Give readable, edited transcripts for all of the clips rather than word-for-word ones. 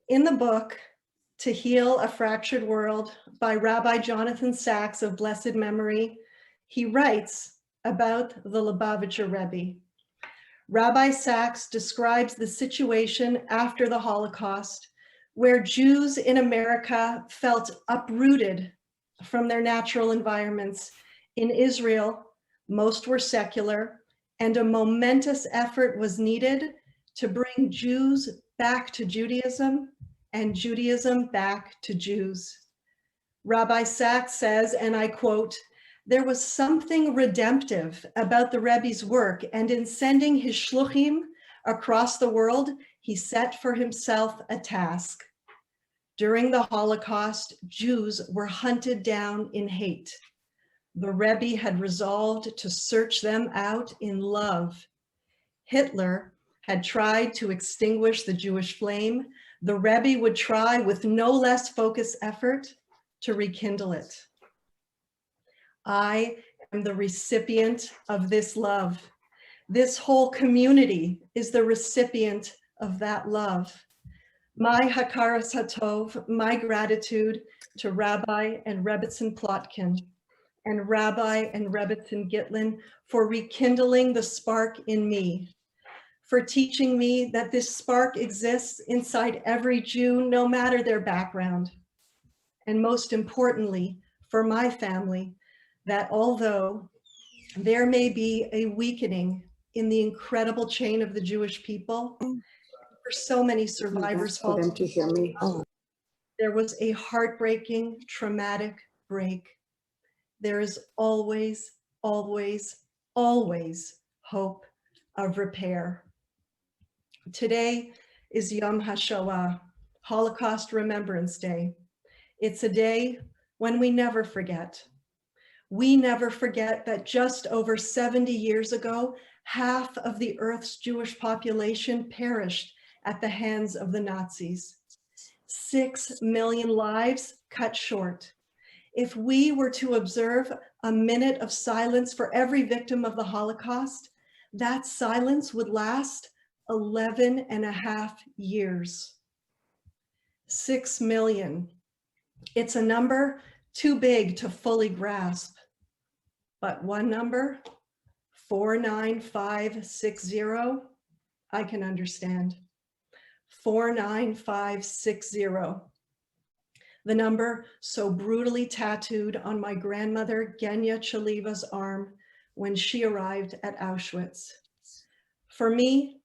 In the book, To Heal a Fractured World by Rabbi Jonathan Sacks of blessed memory, he writes about the Lubavitcher Rebbe. Rabbi Sacks describes the situation after the Holocaust, where Jews in America felt uprooted from their natural environments. In Israel, most were secular, and a momentous effort was needed to bring Jews back to Judaism and Judaism back to Jews. Rabbi Sacks says, and I quote, "There was something redemptive about the Rebbe's work, and in sending his shluchim across the world, he set for himself a task. During the Holocaust, Jews were hunted down in hate. The Rebbe had resolved to search them out in love. Hitler had tried to extinguish the Jewish flame. The Rebbe would try with no less focused effort to rekindle it. I am the recipient of this love. This whole community is the recipient of that love. My hakaras hatov, my gratitude to Rabbi and Rebbetzin Plotkin and Rabbi and Rebbetzin Gitlin for rekindling the spark in me, for teaching me that this spark exists inside every Jew, no matter their background. And most importantly, for my family, that although there may be a weakening in the incredible chain of the Jewish people, for so many survivors, for them to hear me. There was a heartbreaking, traumatic break. There is always, always, always hope of repair. Today is Yom Hashoah, Holocaust Remembrance Day. It's a day when we never forget. We never forget that just over 70 years ago, half of the Earth's Jewish population perished at the hands of the Nazis. 6 million lives cut short. If we were to observe a minute of silence for every victim of the Holocaust, that silence would last 11 and a half years. 6 million. It's a number too big to fully grasp. But one number, 49560, I can understand. 49560. The number so brutally tattooed on my grandmother Genya Chaliva's arm when she arrived at Auschwitz. For me,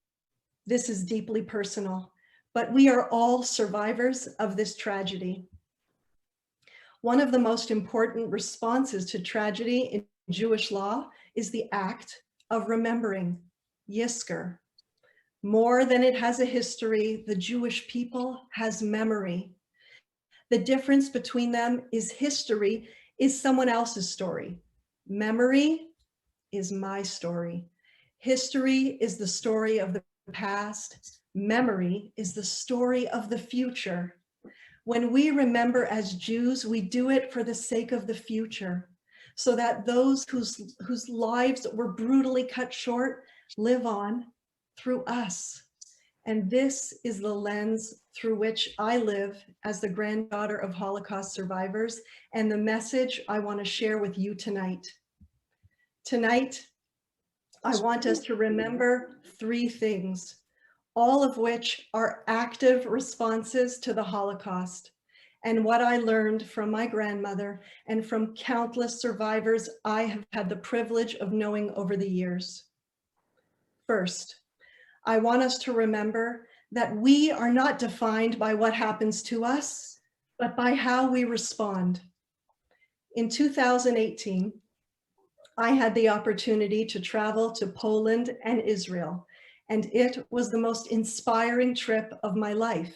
this is deeply personal, but we are all survivors of this tragedy. One of the most important responses to tragedy in Jewish law is the act of remembering, Yizkor. More than it has a history, the Jewish people has memory. The difference between them is history is someone else's story. Memory is my story. History is the story of the past. Memory is the story of the future. When we remember as Jews, we do it for the sake of the future, so that those whose lives were brutally cut short live on through us. And this is the lens through which I live as the granddaughter of Holocaust survivors, and the message I want to share with you tonight. Tonight, I want us to remember 3 things, all of which are active responses to the Holocaust, and what I learned from my grandmother and from countless survivors I have had the privilege of knowing over the years. First, I want us to remember that we are not defined by what happens to us, but by how we respond. In 2018, I had the opportunity to travel to Poland and Israel, and it was the most inspiring trip of my life.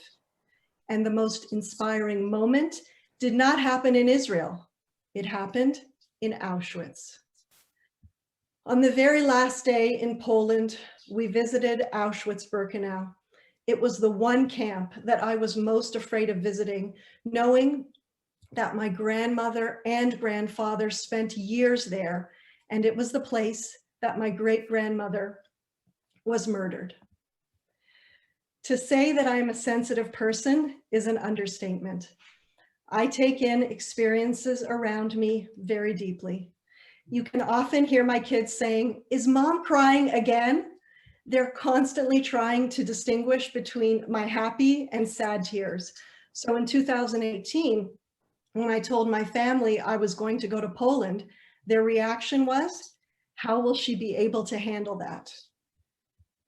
And the most inspiring moment did not happen in Israel. It happened in Auschwitz. On the very last day in Poland, we visited Auschwitz-Birkenau. It was the one camp that I was most afraid of visiting, knowing that my grandmother and grandfather spent years there, and it was the place that my great-grandmother was murdered. To say that I am a sensitive person is an understatement. I take in experiences around me very deeply. You can often hear my kids saying, "Is mom crying again?" They're constantly trying to distinguish between my happy and sad tears. So in 2018, when I told my family I was going to go to Poland, their reaction was, how will she be able to handle that?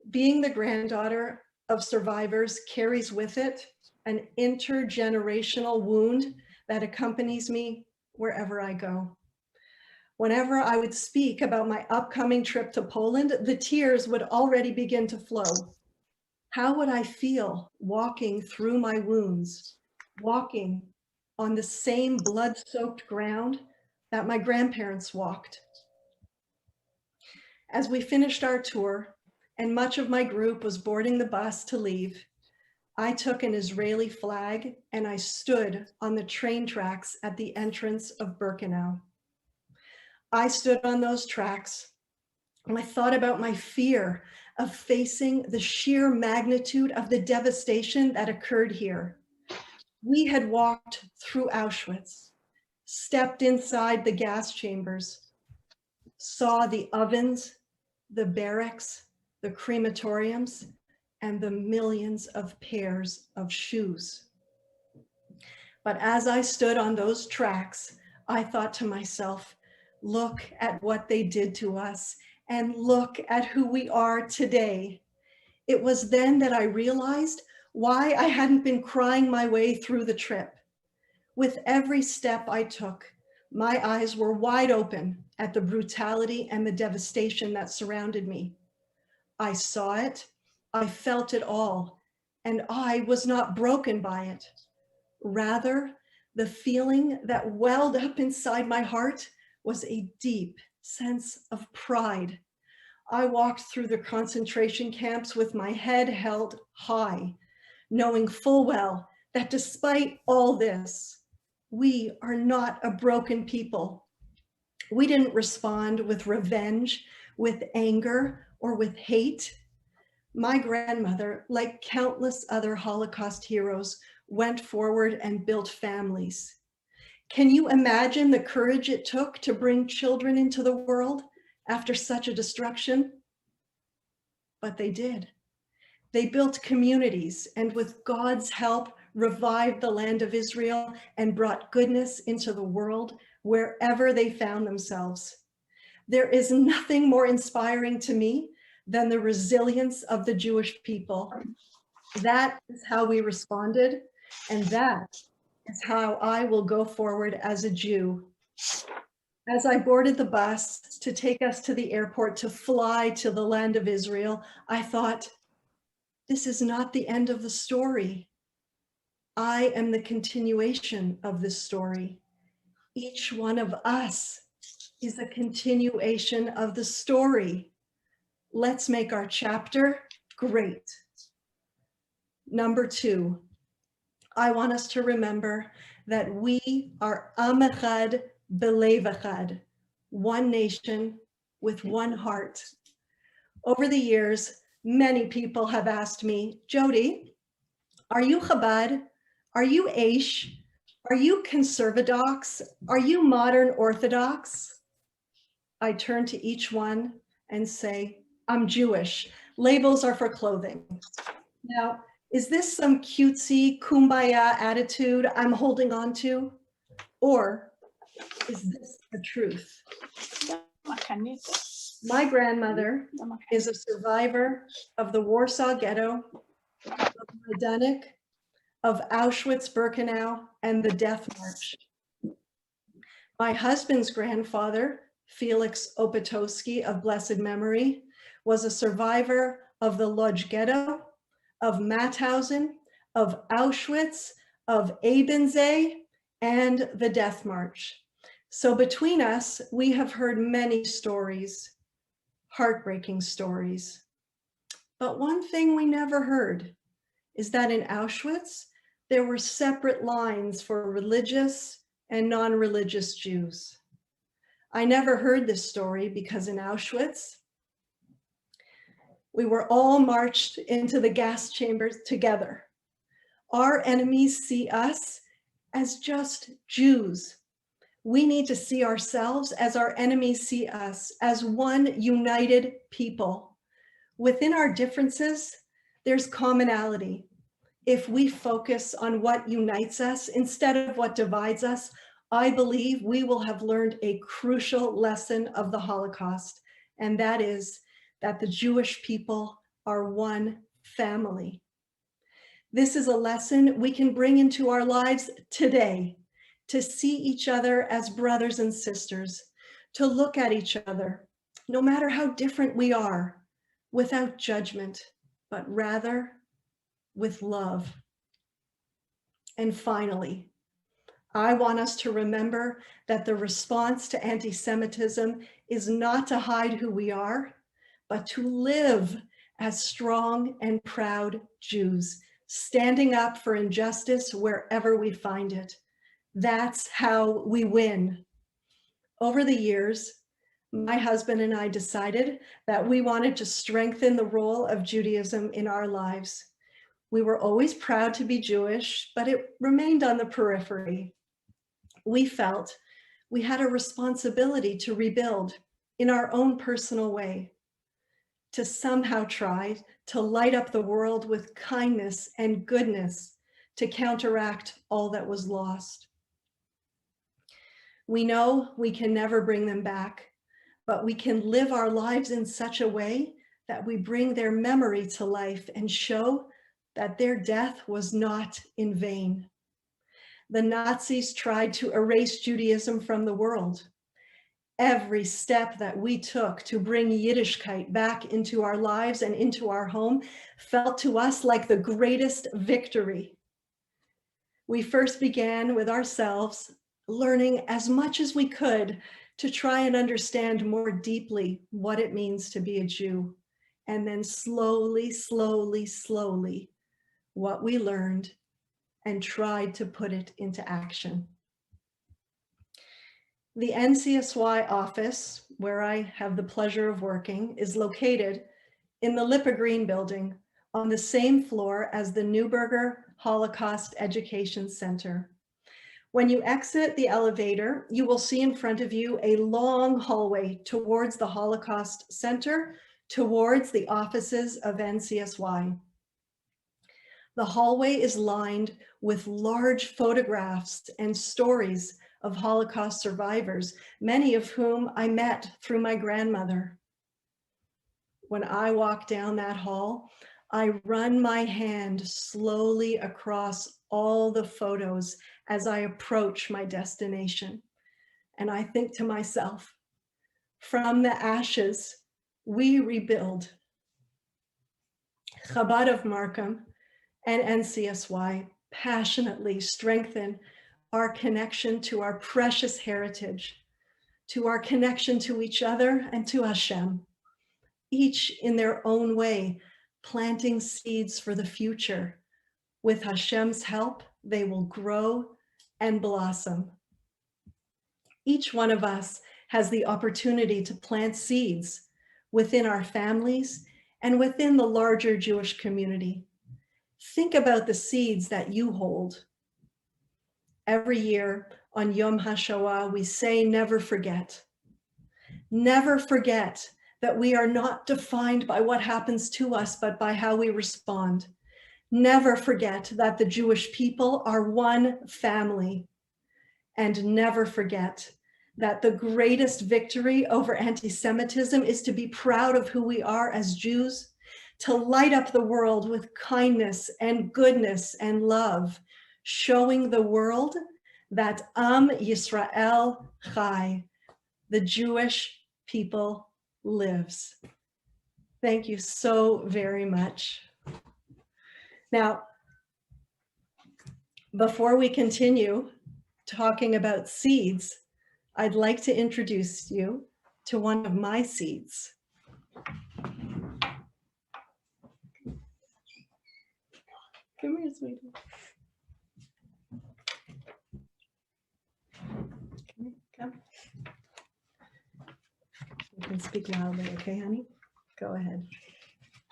Being the granddaughter of survivors carries with it an intergenerational wound that accompanies me wherever I go. Whenever I would speak about my upcoming trip to Poland, the tears would already begin to flow. How would I feel walking through my wounds, walking on the same blood-soaked ground that my grandparents walked? As we finished our tour, and much of my group was boarding the bus to leave, I took an Israeli flag and I stood on the train tracks at the entrance of Birkenau. I stood on those tracks and I thought about my fear of facing the sheer magnitude of the devastation that occurred here. We had walked through Auschwitz, stepped inside the gas chambers, saw the ovens, the barracks, the crematoriums, and the millions of pairs of shoes. But as I stood on those tracks, I thought to myself, look at what they did to us and look at who we are today. It was then that I realized why I hadn't been crying my way through the trip. With every step I took, my eyes were wide open at the brutality and the devastation that surrounded me. I saw it, I felt it all, and I was not broken by it. Rather, the feeling that welled up inside my heart was a deep sense of pride. I walked through the concentration camps with my head held high, knowing full well that despite all this, we are not a broken people. We didn't respond with revenge, with anger, or with hate. My grandmother, like countless other Holocaust heroes, went forward and built families. Can you imagine the courage it took to bring children into the world after such a destruction? But they did. They built communities and with God's help revived the land of Israel and brought goodness into the world wherever they found themselves. There is nothing more inspiring to me than the resilience of the Jewish people. That is how we responded, and that is how I will go forward as a Jew. As I boarded the bus to take us to the airport to fly to the land of Israel, I thought, this is not the end of the story. I am the continuation of this story. Each one of us is a continuation of the story. Let's make our chapter great. Number 2, I want us to remember that we are Am Echad Belev Echad, one nation with one heart. Over the years, many people have asked me, Jody, are you Chabad? Are you Aish? Are you conservadox? Are you modern Orthodox? I turn to each one and say, I'm Jewish. Labels are for clothing. Now, is this some cutesy kumbaya attitude I'm holding on to? Or is this the truth? My grandmother is a survivor of the Warsaw Ghetto, of Majdanek, of Auschwitz-Birkenau, and the Death March. My husband's grandfather, Felix Opatowski of blessed memory, was a survivor of the Lodz Ghetto, of Mauthausen, of Auschwitz, of Ebensee, and the Death March. So between us, we have heard many stories, heartbreaking stories. But one thing we never heard is that in Auschwitz, there were separate lines for religious and non-religious Jews. I never heard this story because in Auschwitz, We were all marched into the gas chambers together. Our enemies see us as just Jews. We need to see ourselves as our enemies see us, as one united people. Within our differences, there's commonality. If we focus on what unites us instead of what divides us, I believe we will have learned a crucial lesson of the Holocaust, and that is that the Jewish people are one family. This is a lesson we can bring into our lives today, to see each other as brothers and sisters, to look at each other, no matter how different we are, without judgment, but rather with love. And finally, I want us to remember that the response to anti-Semitism is not to hide who we are, but to live as strong and proud Jews, standing up for injustice wherever we find it. That's how we win. Over the years, my husband and I decided that we wanted to strengthen the role of Judaism in our lives. We were always proud to be Jewish, but it remained on the periphery. We felt we had a responsibility to rebuild in our own personal way, to somehow try to light up the world with kindness and goodness to counteract all that was lost. We know we can never bring them back, but we can live our lives in such a way that we bring their memory to life and show that their death was not in vain. The Nazis tried to erase Judaism from the world. Every step that we took to bring Yiddishkeit back into our lives and into our home felt to us like the greatest victory. We first began with ourselves, learning as much as we could to try and understand more deeply what it means to be a Jew. And then slowly, what we learned and tried to put it into action. The NCSY office, where I have the pleasure of working, is located in the Lipa Green building on the same floor as the Neuberger Holocaust Education Center. When you exit the elevator, you will see in front of you a long hallway towards the Holocaust Center, towards the offices of NCSY. The hallway is lined with large photographs and stories of Holocaust survivors, many of whom I met through my grandmother. When I walk down that hall, I run my hand slowly across all the photos as I approach my destination. And I think to myself, from the ashes, we rebuild. Chabad of Markham and NCSY passionately strengthen our connection to our precious heritage, to our connection to each other and to Hashem, each in their own way, planting seeds for the future. With Hashem's help, they will grow and blossom. Each one of us has the opportunity to plant seeds within our families and within the larger Jewish community. Think about the seeds that you hold. Every year on Yom Hashoah, we say, never forget. Never forget that we are not defined by what happens to us, but by how we respond. Never forget that the Jewish people are one family. And never forget that the greatest victory over anti-Semitism is to be proud of who we are as Jews, to light up the world with kindness and goodness and love, showing the world that Am Yisrael Chai, the Jewish people lives. Thank you so very much. Now, before we continue talking about seeds, I'd like to introduce you to one of my seeds. Come here, sweetie. Come. You can speak loudly, okay, honey? Go ahead.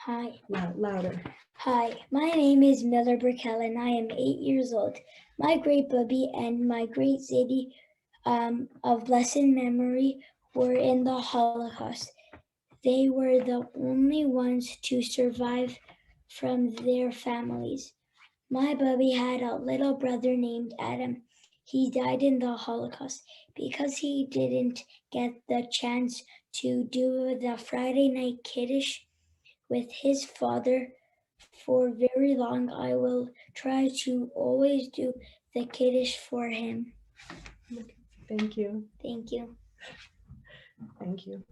Hi. Louder. Hi, my name is Miller Berkel and I am 8 years old. My great Bubby and my great Zadie of blessed memory were in the Holocaust. They were the only ones to survive from their families. My Bubby had a little brother named Adam. He died in the Holocaust because he didn't get the chance to do the Friday night Kiddush with his father for very long. I will try to always do the Kiddush for him. Thank you. Thank you. Thank you.